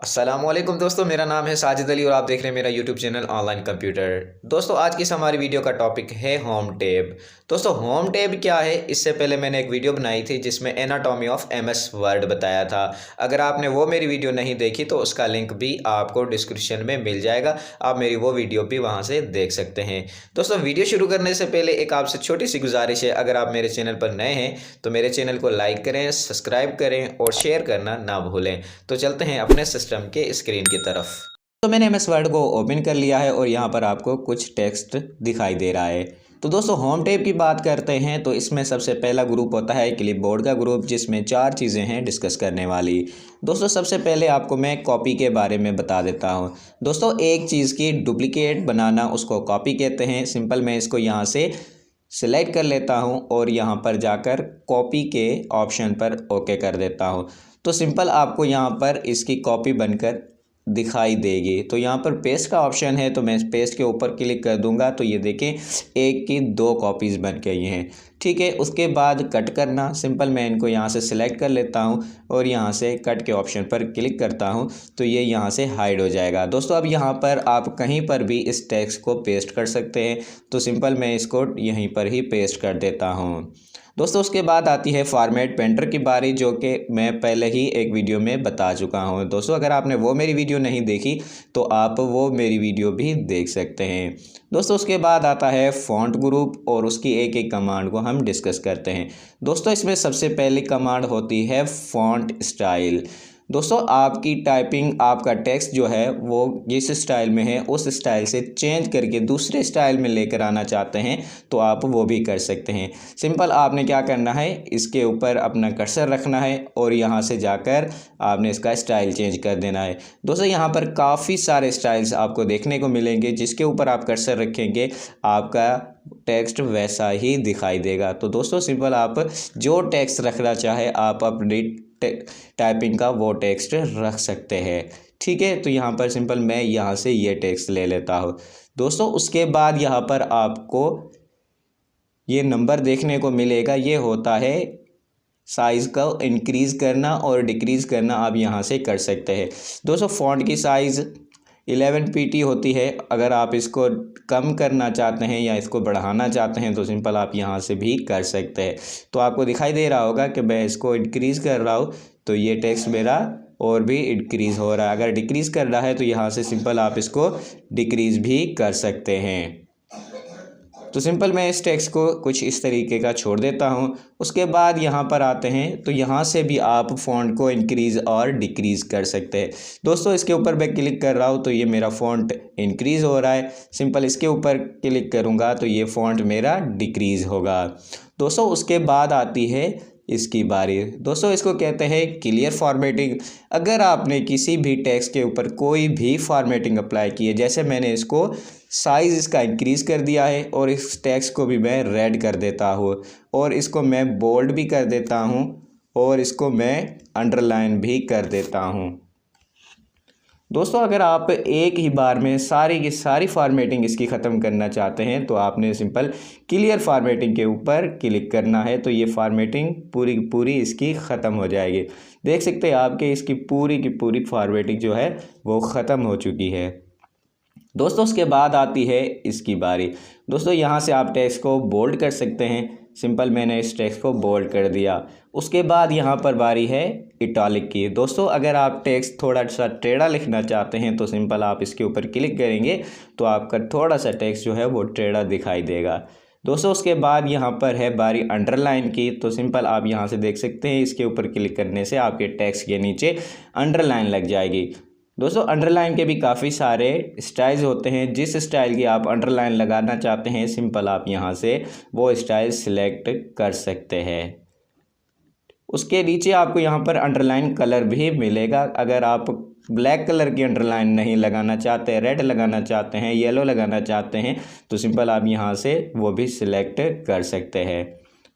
अस्सलामुअलैकुम दोस्तों, मेरा नाम है साजिद अली और आप देख रहे हैं मेरा यूट्यूब चैनल ऑनलाइन कंप्यूटर। दोस्तों, आज की इस हमारी वीडियो का टॉपिक है होम टैब। दोस्तों, होम टैब क्या है? इससे पहले मैंने एक वीडियो बनाई थी जिसमें एनाटॉमी ऑफ एमएस वर्ड बताया था। अगर आपने वो मेरी वीडियो नहीं देखी तो उसका लिंक भी आपको डिस्क्रिप्शन में मिल जाएगा। आप मेरी वो वीडियो भी वहाँ से देख सकते हैं। दोस्तों, वीडियो शुरू करने से पहले एक आपसे छोटी सी गुजारिश है, अगर आप मेरे चैनल पर नए हैं तो मेरे चैनल को लाइक करें, सब्सक्राइब करें और शेयर करना ना भूलें। तो चलते हैं अपने सिस्टम के स्क्रीन की तरफ। तो मैंने एमएस वर्ड को ओपन कर लिया है और यहाँ पर आपको कुछ टेक्स्ट दिखाई दे रहा है। तो दोस्तों, होम टैब की बात करते हैं तो इसमें सबसे पहला ग्रुप होता है क्लिपबोर्ड का ग्रुप, जिसमें 4 चीज़ें हैं डिस्कस करने वाली। दोस्तों, सबसे पहले आपको मैं कॉपी के बारे में बता देता हूँ। दोस्तों, एक चीज़ की डुप्लीकेट बनाना उसको कॉपी कहते हैं। सिंपल मैं इसको यहाँ से सिलेक्ट कर लेता हूँ और यहाँ पर जाकर कॉपी के ऑप्शन पर ओके कर देता हूँ। तो सिंपल आपको यहाँ पर इसकी कॉपी बनकर दिखाई देगी। तो यहाँ पर पेस्ट का ऑप्शन है, तो मैं पेस्ट के ऊपर क्लिक कर दूंगा तो ये देखें एक की 2 कॉपीज़ बन गई हैं। ठीक है, उसके बाद कट करना। सिंपल मैं इनको यहाँ से सिलेक्ट कर लेता हूँ और यहाँ से कट के ऑप्शन पर क्लिक करता हूँ तो ये यहाँ से हाइड हो जाएगा। दोस्तों, अब यहाँ पर आप कहीं पर भी इस टेक्स्ट को पेस्ट कर सकते हैं। तो सिंपल मैं इसको यहीं पर ही पेस्ट कर देता हूँ। दोस्तों, उसके बाद आती है फॉर्मेट पेंटर की बारी, जो कि मैं पहले ही एक वीडियो में बता चुका हूं। दोस्तों, अगर आपने वो मेरी वीडियो नहीं देखी तो आप वो मेरी वीडियो भी देख सकते हैं। दोस्तों, उसके बाद आता है फ़ॉन्ट ग्रुप और उसकी एक एक कमांड को हम डिस्कस करते हैं। दोस्तों, इसमें सबसे पहली कमांड होती है फ़ॉन्ट स्टाइल। दोस्तों, आपकी टाइपिंग, आपका टेक्स्ट जो है वो जिस स्टाइल में है उस स्टाइल से चेंज करके दूसरे स्टाइल में लेकर आना चाहते हैं तो आप वो भी कर सकते हैं। सिंपल आपने क्या करना है, इसके ऊपर अपना कर्सर रखना है और यहाँ से जाकर आपने इसका स्टाइल चेंज कर देना है। दोस्तों, यहाँ पर काफ़ी सारे स्टाइल्स आपको देखने को मिलेंगे, जिसके ऊपर आप कर्सर रखेंगे आपका टेक्स्ट वैसा ही दिखाई देगा। तो दोस्तों, सिंपल आप जो टेक्स्ट रखना चाहे आप अपनी टाइपिंग का वो टेक्स्ट रख सकते हैं। ठीक है, तो यहाँ पर सिंपल मैं यहाँ से ये टेक्स्ट ले लेता हूँ। दोस्तों, उसके बाद यहाँ पर आपको ये नंबर देखने को मिलेगा। ये होता है साइज़ का इंक्रीज़ करना और डिक्रीज़ करना, आप यहाँ से कर सकते हैं। दोस्तों, फ़ॉन्ट की साइज़ 11 pt होती है। अगर आप इसको कम करना चाहते हैं या इसको बढ़ाना चाहते हैं तो सिंपल आप यहाँ से भी कर सकते हैं। तो आपको दिखाई दे रहा होगा कि मैं इसको इंक्रीज़ कर रहा हूँ तो ये टेक्स्ट मेरा और भी इंक्रीज़ हो रहा है। अगर डिक्रीज़ कर रहा है तो यहाँ से सिंपल आप इसको डिक्रीज़ भी कर सकते हैं। तो सिंपल मैं इस टेक्स्ट को कुछ इस तरीके का छोड़ देता हूँ। उसके बाद यहाँ पर आते हैं तो यहाँ से भी आप फ़ॉन्ट को इंक्रीज़ और डिक्रीज़ कर सकते हैं। दोस्तों, इसके ऊपर मैं क्लिक कर रहा हूँ तो ये मेरा फ़ॉन्ट इंक्रीज़ हो रहा है। सिंपल इसके ऊपर क्लिक करूँगा तो ये फ़ॉन्ट मेरा डिक्रीज़ होगा। दोस्तों, उसके बाद आती है इसकी बारी। दोस्तों, इसको कहते हैं क्लियर फॉर्मेटिंग। अगर आपने किसी भी टेक्स्ट के ऊपर कोई भी फॉर्मेटिंग अप्लाई की है, जैसे मैंने इसको साइज़ इसका इंक्रीज़ कर दिया है और इस टेक्स्ट को भी मैं रेड कर देता हूँ और इसको मैं बोल्ड भी कर देता हूँ और इसको मैं अंडरलाइन भी कर देता हूँ। दोस्तों, अगर आप एक ही बार में सारी की सारी फॉर्मेटिंग इसकी ख़त्म करना चाहते हैं तो आपने सिंपल क्लियर फॉर्मेटिंग के ऊपर क्लिक करना है तो ये फॉर्मेटिंग पूरी की पूरी इसकी ख़त्म हो जाएगी। देख सकते हैं आपके इसकी पूरी की पूरी फॉर्मेटिंग जो है वो ख़त्म हो चुकी है। दोस्तों, उसके बाद आती है इसकी बारी। दोस्तों, यहाँ से आप टेक्स्ट को बोल्ड कर सकते हैं। सिंपल मैंने इस टेक्स्ट को बोल्ड कर दिया। उसके बाद यहाँ पर बारी है इटैलिक की। दोस्तों, अगर आप टेक्स्ट थोड़ा सा टेढ़ा लिखना चाहते हैं तो सिंपल आप इसके ऊपर क्लिक करेंगे तो आपका थोड़ा सा टेक्स्ट जो है वो टेढ़ा दिखाई देगा। दोस्तों, उसके बाद यहाँ पर है बारी अंडरलाइन की। तो सिंपल आप यहाँ से देख सकते हैं, इसके ऊपर क्लिक करने से आपके टेक्स्ट के नीचे अंडरलाइन लग जाएगी। दोस्तों, अंडरलाइन के भी काफ़ी सारे स्टाइल्स होते हैं। जिस स्टाइल की आप अंडरलाइन लगाना चाहते हैं सिंपल आप यहाँ से वो स्टाइल सिलेक्ट कर सकते हैं। उसके नीचे आपको यहाँ पर अंडरलाइन कलर भी मिलेगा। अगर आप ब्लैक कलर की अंडरलाइन नहीं लगाना चाहते, रेड लगाना चाहते हैं, येलो लगाना चाहते हैं तो सिंपल आप यहाँ से वो भी सिलेक्ट कर सकते हैं।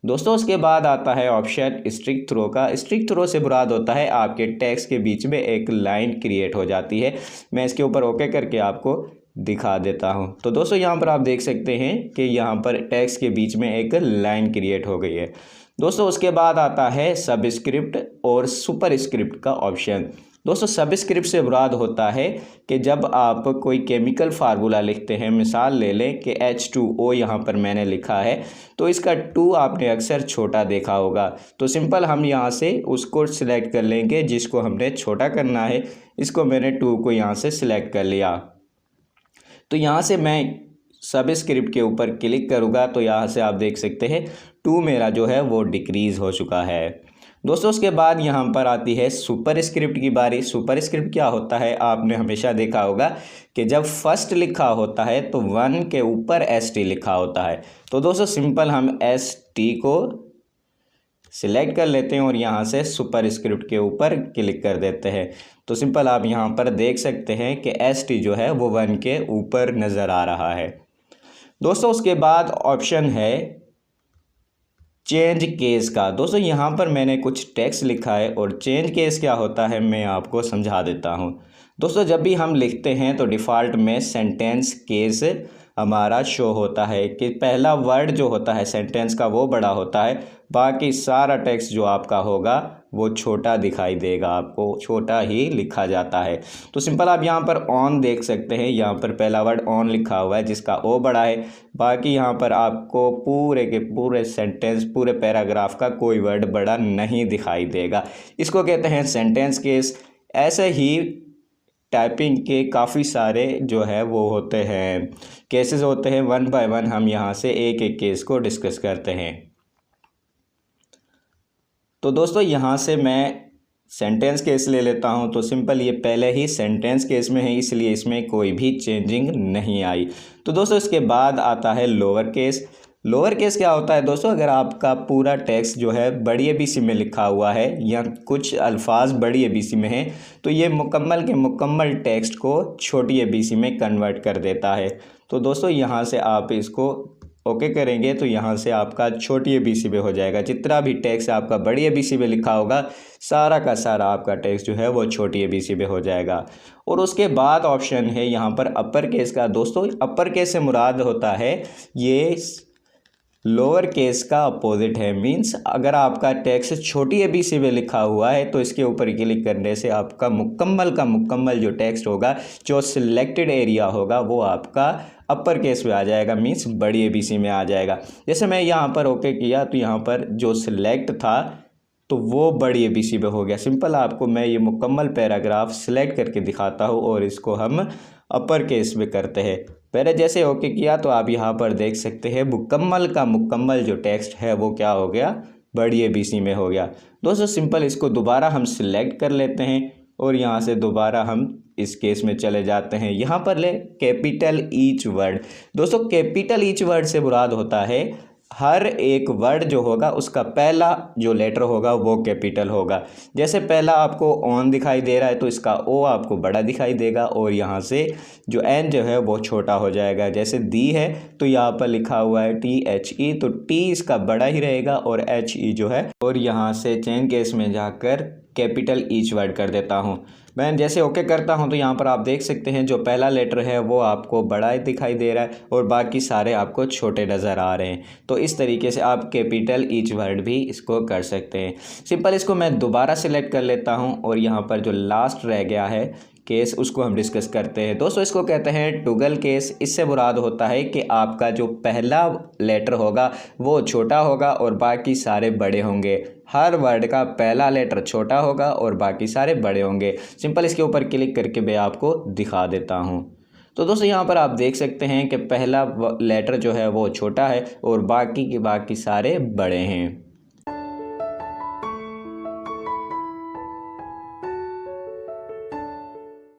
दोस्तों, उसके बाद आता है ऑप्शन स्ट्रिक थ्रो का। स्ट्रिक थ्रो से मुराद होता है आपके टेक्स्ट के बीच में एक लाइन क्रिएट हो जाती है। मैं इसके ऊपर ओके करके आपको दिखा देता हूं। तो दोस्तों, यहाँ पर आप देख सकते हैं कि यहाँ पर टेक्स्ट के बीच में एक लाइन क्रिएट हो गई है। दोस्तों, उसके बाद आता है सबस्क्रिप्ट और सुपरस्क्रिप्ट का ऑप्शन। दोस्तों सबस्क्रिप्ट से मुराद होता है कि जब आप कोई केमिकल फार्मूला लिखते हैं, मिसाल ले लें कि H2O यहाँ पर मैंने लिखा है, तो इसका 2 आपने अक्सर छोटा देखा होगा। तो सिंपल हम यहाँ से उसको सिलेक्ट कर लेंगे जिसको हमने छोटा करना है। इसको मैंने 2 को यहाँ से सिलेक्ट कर लिया। तो यहाँ से मैं सबस्क्रिप्ट के ऊपर क्लिक करूँगा तो यहाँ से आप देख सकते हैं 2 मेरा जो है वो डिक्रीज़ हो चुका है। दोस्तों उसके बाद यहाँ पर आती है सुपर स्क्रिप्ट की बारी। सुपर स्क्रिप्ट क्या होता है, आपने हमेशा देखा होगा कि जब फर्स्ट लिखा होता है तो 1 के ऊपर ST लिखा होता है। तो दोस्तों सिंपल हम ST को सिलेक्ट कर लेते हैं और यहाँ से सुपर स्क्रिप्ट के ऊपर क्लिक कर देते हैं। तो सिंपल आप यहाँ पर देख सकते हैं कि ST जो है वो 1 के ऊपर नज़र आ रहा है। दोस्तों उसके बाद ऑप्शन है चेंज केस का। दोस्तों यहाँ पर मैंने कुछ टेक्स्ट लिखा है और चेंज केस क्या होता है मैं आपको समझा देता हूँ। दोस्तों जब भी हम लिखते हैं तो डिफ़ॉल्ट में सेंटेंस केस हमारा शो होता है कि पहला वर्ड जो होता है सेंटेंस का वो बड़ा होता है, बाकी सारा टेक्स्ट जो आपका होगा वो छोटा दिखाई देगा, आपको छोटा ही लिखा जाता है। तो सिंपल आप यहाँ पर ऑन देख सकते हैं, यहाँ पर पहला वर्ड ऑन लिखा हुआ है जिसका ओ बड़ा है, बाकी यहाँ पर आपको पूरे के पूरे सेंटेंस पूरे पैराग्राफ का कोई वर्ड बड़ा नहीं दिखाई देगा। इसको कहते हैं सेंटेंस केस। ऐसे ही टाइपिंग के काफ़ी सारे जो है वो होते हैं केसेस होते हैं, 1 बाय 1 हम यहाँ से एक एक केस को डिस्कस करते हैं। तो दोस्तों यहाँ से मैं सेंटेंस केस ले लेता हूँ। तो सिंपल ये पहले ही सेंटेंस केस में है इसलिए इसमें कोई भी चेंजिंग नहीं आई। तो दोस्तों इसके बाद आता है लोअर केस। लोअर केस क्या होता है दोस्तों, अगर आपका पूरा टेक्स्ट जो है बड़ी ABC में लिखा हुआ है या कुछ अल्फाज बड़ी ABC में है तो ये मुकम्मल के मुकम्मल टेक्स्ट को छोटी ABC में कन्वर्ट कर देता है। तो दोस्तों यहाँ से आप इसको ओके करेंगे तो यहाँ से आपका छोटी ABC में हो जाएगा। जितना भी टेक्स्ट आपका बड़ी ABC में लिखा होगा सारा का सारा आपका टेक्स्ट जो है वो छोटी ABC में हो जाएगा। और उसके बाद ऑप्शन है यहाँ पर अपर केस का। दोस्तों अपर केस से मुराद होता है ये लोअर केस का अपोजिट है। मींस अगर आपका टेक्स्ट छोटी ABC में लिखा हुआ है तो इसके ऊपर क्लिक करने से आपका मुकम्मल का मुकम्मल जो टेक्स्ट होगा, जो सिलेक्टेड एरिया होगा वो आपका अपर केस में आ जाएगा, मींस बड़ी ABC में आ जाएगा। जैसे मैं यहाँ पर ओके किया तो यहाँ पर जो सिलेक्ट था तो वो बड़ी ABC में हो गया। सिंपल आपको मैं ये मुकम्मल पैराग्राफ सिलेक्ट करके दिखाता हूँ और इसको हम अपर केस में करते हैं। पहले जैसे ओके किया तो आप यहाँ पर देख सकते हैं मुकम्मल का मुकम्मल जो टेक्स्ट है वो क्या हो गया, बड़ी ABC में हो गया। दोस्तों सिंपल इसको दोबारा हम सिलेक्ट कर लेते हैं और यहाँ से दोबारा हम इस केस में चले जाते हैं। यहाँ पर ले कैपिटल ईच वर्ड। दोस्तों कैपिटल ईच वर्ड से मुराद होता है हर एक वर्ड जो होगा उसका पहला जो लेटर होगा वो कैपिटल होगा। जैसे पहला आपको ऑन दिखाई दे रहा है तो इसका ओ आपको बड़ा दिखाई देगा और यहाँ से जो एन जो है वो छोटा हो जाएगा। जैसे दी है तो यहाँ पर लिखा हुआ है THE तो टी इसका बड़ा ही रहेगा और HE जो है, और यहाँ से चेन केस में जाकर कैपिटल ईच वर्ड कर देता हूँ। मैं जैसे ओके करता हूं तो यहाँ पर आप देख सकते हैं जो पहला लेटर है वो आपको बड़ा दिखाई दे रहा है और बाकी सारे आपको छोटे नज़र आ रहे हैं। तो इस तरीके से आप कैपिटल ईच वर्ड भी इसको कर सकते हैं। सिंपल इसको मैं दोबारा सिलेक्ट कर लेता हूं और यहाँ पर जो लास्ट रह गया है केस उसको हम डिस्कस करते हैं। दोस्तों इसको कहते हैं टुगल केस। इससे मुराद होता है कि आपका जो पहला लेटर होगा वो छोटा होगा और बाकी सारे बड़े होंगे। हर वर्ड का पहला लेटर छोटा होगा और बाकी सारे बड़े होंगे। सिंपल इसके ऊपर क्लिक करके मैं आपको दिखा देता हूँ। तो दोस्तों यहाँ पर आप देख सकते हैं कि पहला लेटर जो है वो छोटा है और बाकी के बाकी सारे बड़े हैं।